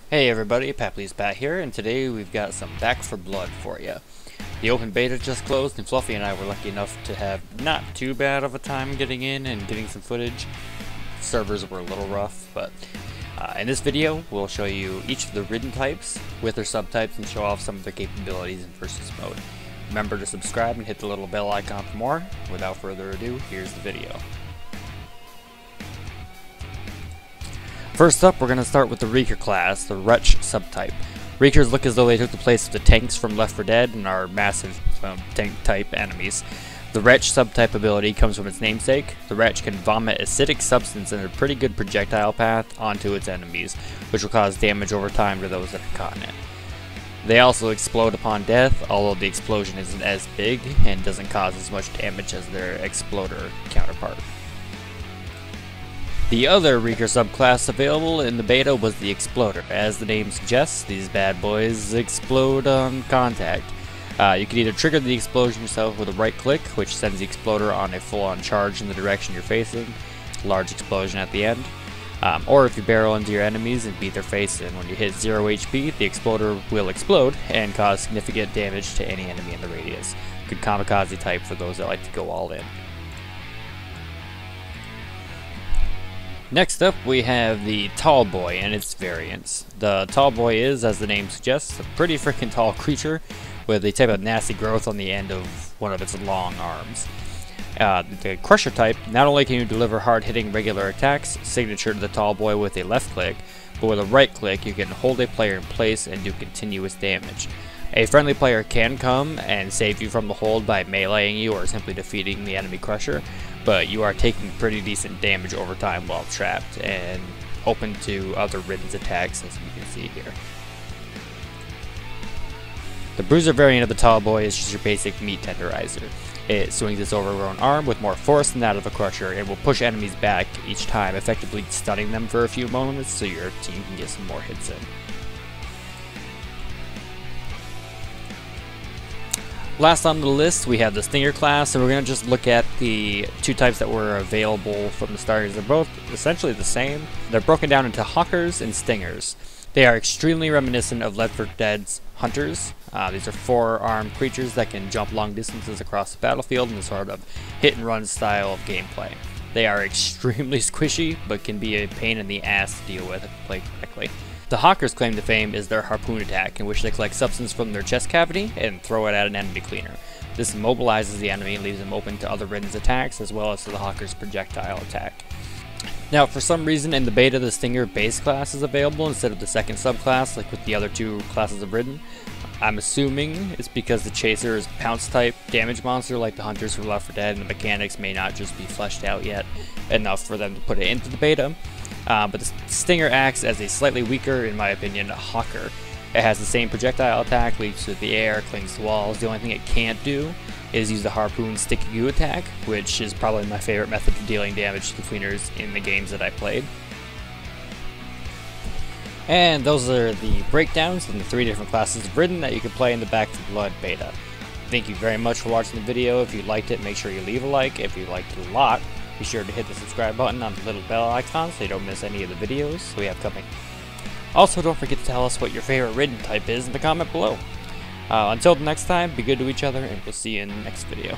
Hey everybody, Papley's Pat here, and today we've got some Back for Blood for you. The open beta just closed, and Fluffy and I were lucky enough to have not too bad of a time getting in and getting some footage. Servers were a little rough, but in this video we'll show you each of the Ridden types with their subtypes and show off some of their capabilities in versus mode. Remember to subscribe and hit the little bell icon for more. Without further ado, here's the video. First up, we're going to start with the Reeker class, the Retch subtype. Reekers look as though they took the place of the tanks from Left 4 Dead and are massive tank-type enemies. The Retch subtype ability comes from its namesake. The Retch can vomit acidic substance in a pretty good projectile path onto its enemies, which will cause damage over time to those that are caught in it. They also explode upon death, although the explosion isn't as big and doesn't cause as much damage as their exploder counterpart. The other Reeker subclass available in the beta was the Exploder. As the name suggests, these bad boys explode on contact. You can either trigger the explosion yourself with a right click, which sends the Exploder on a full-on charge in the direction you're facing, large explosion at the end, or if you barrel into your enemies and beat their face in, when you hit 0 HP, the Exploder will explode and cause significant damage to any enemy in the radius. Good kamikaze type for those that like to go all in. Next up, we have the Tall Boy and its variants. The Tall Boy is, as the name suggests, a pretty freaking tall creature with a type of nasty growth on the end of one of its long arms. The Crusher type, not only can you deliver hard-hitting regular attacks, signature to the Tall Boy with a left click, but with a right click you can hold a player in place and do continuous damage. A friendly player can come and save you from the hold by meleeing you or simply defeating the enemy Crusher, but you are taking pretty decent damage over time while trapped and open to other Ridden's attacks, as you can see here. The Bruiser variant of the Tall Boy is just your basic meat tenderizer. It swings its overgrown arm with more force than that of a Crusher and will push enemies back each time, effectively stunning them for a few moments so your team can get some more hits in. Last on the list, we have the Stinger class, and we're going to just look at the two types that were available from the start. They're both essentially the same. They're broken down into Hawkers and Stingers. They are extremely reminiscent of Left 4 Dead's Hunters. These are four-armed creatures that can jump long distances across the battlefield in a sort of hit-and-run style of gameplay. They are extremely squishy, but can be a pain in the ass to deal with if played correctly. The Hawkers' claim to fame is their harpoon attack, in which they collect substance from their chest cavity and throw it at an enemy cleaner. This immobilizes the enemy and leaves them open to other Ridden's attacks, as well as to the Hawkers' projectile attack. Now, for some reason in the beta, the Stinger base class is available instead of the second subclass, like with the other two classes of Ridden. I'm assuming it's because the Chaser is Pounce type damage monster like the Hunters from Left 4 Dead, and the mechanics may not just be fleshed out yet enough for them to put it into the beta. But the Stinger acts as a slightly weaker, in my opinion, Hawker. It has the same projectile attack, leaps through the air, clings to walls. The only thing it can't do is use the harpoon sticky goo attack, which is probably my favorite method of dealing damage to the cleaners in the games that I played. And those are the breakdowns in the three different classes of Ridden that you can play in the Back 4 Blood beta. Thank you very much for watching the video. If you liked it, make sure you leave a like. If you liked it a lot, be sure to hit the subscribe button on the little bell icon so you don't miss any of the videos we have coming. Also, don't forget to tell us what your favorite Ridden type is in the comment below. Until the next time, be good to each other, and we'll see you in the next video.